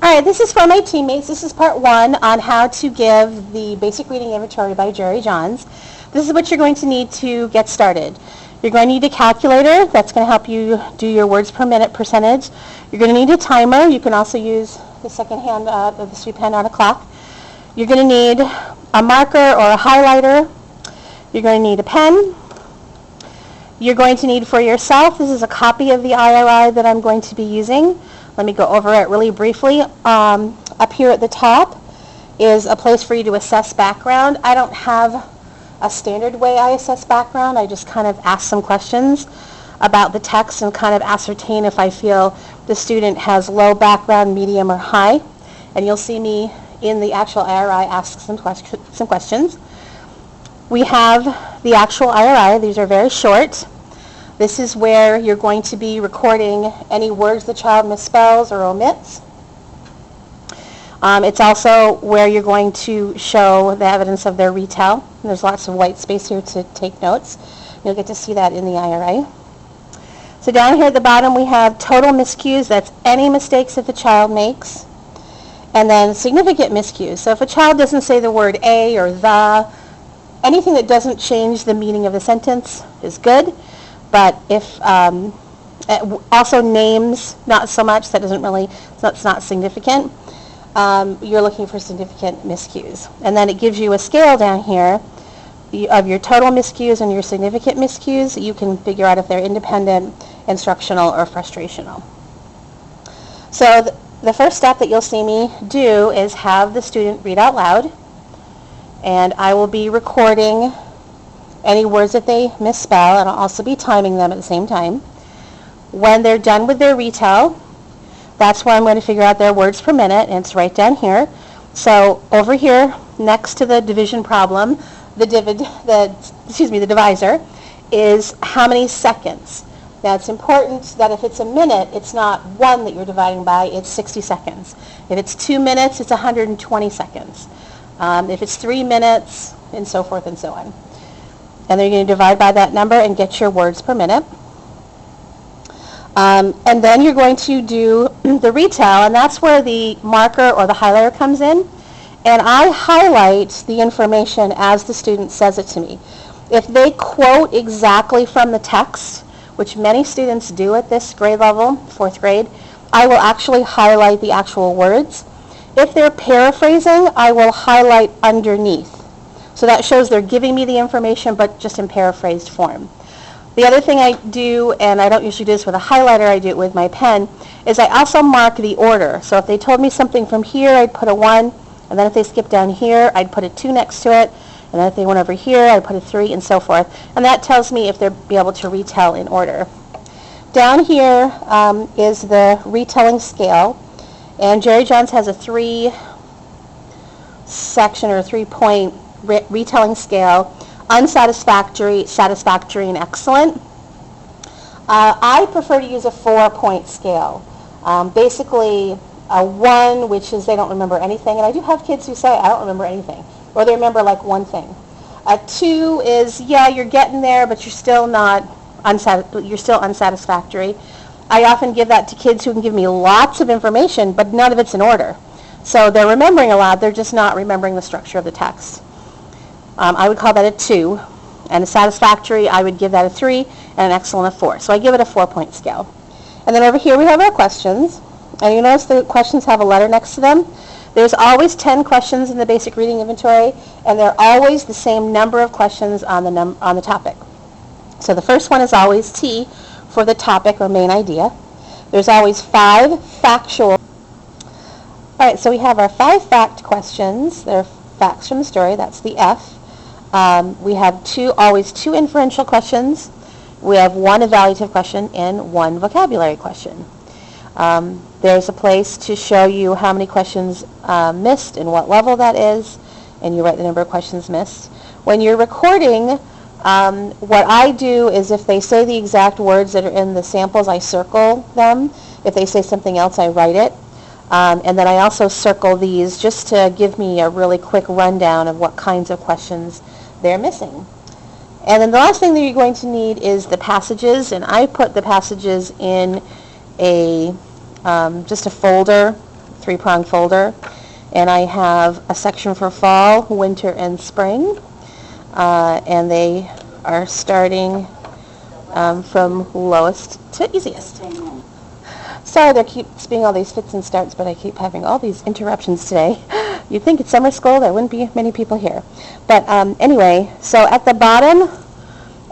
All right, this is for my teammates. This is part 1 on how to give the basic reading inventory by Jerry Johns. This is what you're going to need to get started. You're going to need a calculator. That's going to help you do your words per minute percentage. You're going to need a timer. You can also use the second hand of the sweep hand on a clock. You're going to need a marker or a highlighter. You're going to need a pen. You're going to need for yourself, this is a copy of the IRI that I'm going to be using. Let me go over it really briefly. Up here at the top is a place for you to assess background. I don't have a standard way I assess background. I just kind of ask some questions about the text and kind of ascertain if I feel the student has low background, medium, or high. And you'll see me in the actual IRI ask some questions. We have the actual IRI. These are very short. This is where you're going to be recording any words the child misspells or omits. It's also where you're going to show the evidence of their retell. And there's lots of white space here to take notes. You'll get to see that in the IRI. So down here at the bottom we have total miscues. That's any mistakes that the child makes. And then significant miscues. So if a child doesn't say the word a or the, anything that doesn't change the meaning of the sentence is good. But if also names, not so much, that doesn't really, that's not significant. You're looking for significant miscues. And then it gives you a scale down here of your total miscues and your significant miscues. You can figure out if they're independent, instructional, or frustrational. So the first step that you'll see me do is have the student read out loud. And I will be recording any words that they misspell, and I'll also be timing them at the same time. When they're done with their retell, that's where I'm going to figure out their words per minute, and it's right down here. So over here, next to the division problem, the divisor, is how many seconds. Now it's important that if it's a minute, it's not 1 that you're dividing by, it's 60 seconds. If it's 2 minutes, it's 120 seconds. If it's 3 minutes, and so forth and so on. And then you're going to divide by that number and get your words per minute. And then you're going to do the retell, and that's where the marker or the highlighter comes in. And I highlight the information as the student says it to me. If they quote exactly from the text, which many students do at this grade level, 4th grade, I will actually highlight the actual words. If they're paraphrasing, I will highlight underneath. So that shows they're giving me the information, but just in paraphrased form. The other thing I do, and I don't usually do this with a highlighter, I do it with my pen, is I also mark the order. So if they told me something from here, I'd put a 1, and then if they skipped down here, I'd put a 2 next to it, and then if they went over here, I'd put a 3, and so forth. And that tells me if they'll be able to retell in order. Down here is the retelling scale, and Jerry Johns has a 3-section or 3-point retelling scale: unsatisfactory, satisfactory, and excellent. I prefer to use a 4-point scale. Basically, a 1, which is they don't remember anything, and I do have kids who say, I don't remember anything, or they remember like 1 thing. A 2 is, yeah, you're getting there, but you're still unsatisfactory. I often give that to kids who can give me lots of information, but none of it's in order. So they're remembering a lot, they're just not remembering the structure of the text. I would call that a 2, and a satisfactory, I would give that a 3, and an excellent a 4. So I give it a 4-point scale. And then over here we have our questions, and you notice the questions have a letter next to them. There's always 10 questions in the basic reading inventory, and they're always the same number of questions on the topic. So the first one is always T for the topic or main idea. There's always 5 factual. All right, so we have our 5 fact questions. They're facts from the story, that's the F. We have always 2 inferential questions. We have 1 evaluative question and 1 vocabulary question. There's a place to show you how many questions missed and what level that is, and you write the number of questions missed. When you're recording, what I do is if they say the exact words that are in the samples, I circle them. If they say something else, I write it. And then I also circle these just to give me a really quick rundown of what kinds of questions they're missing. And then the last thing that you're going to need is the passages, and I put the passages in just a folder 3-prong folder. And I have a section for fall, winter, and spring. And they are starting from lowest to easiest. Sorry, there keeps being all these fits and starts, but I keep having all these interruptions today. You'd think it's summer school, there wouldn't be many people here. But anyway, so at the bottom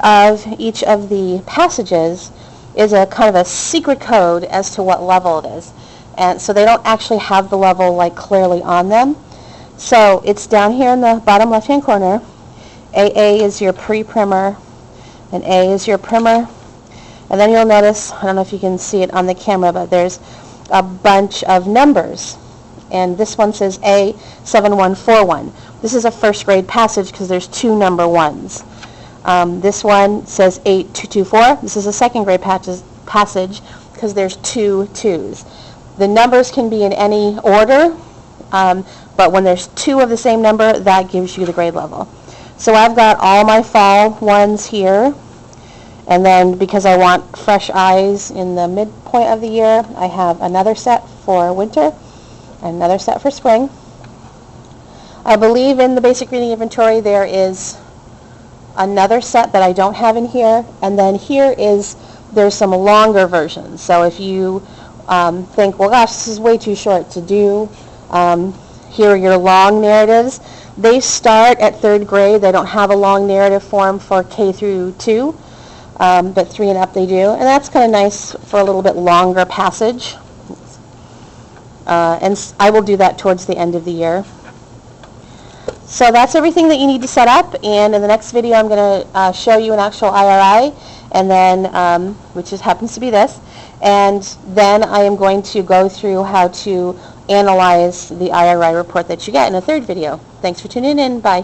of each of the passages is a kind of a secret code as to what level it is. And so they don't actually have the level like clearly on them. So it's down here in the bottom left-hand corner. AA is your pre-primer, and A is your primer. And then you'll notice, I don't know if you can see it on the camera, but there's a bunch of numbers. And this one says A7141. This is a first grade passage because there's 2 number 1s. This one says 8224. This is a second grade passage because there's 2 2s. The numbers can be in any order, but when there's 2 of the same number, that gives you the grade level. So I've got all my fall ones here. And then because I want fresh eyes in the midpoint of the year, I have another set for winter and another set for spring. I believe in the basic reading inventory there is another set that I don't have in here. And then there's some longer versions. So if you think, well gosh, this is way too short to do, here are your long narratives. They start at 3rd grade. They don't have a long narrative form for K through 2. But 3 and up they do, and that's kind of nice for a little bit longer passage. And I will do that towards the end of the year. So that's everything that you need to set up, and in the next video I'm going to show you an actual IRI, and then which happens to be this, and then I am going to go through how to analyze the IRI report that you get in a 3rd video. Thanks for tuning in. Bye.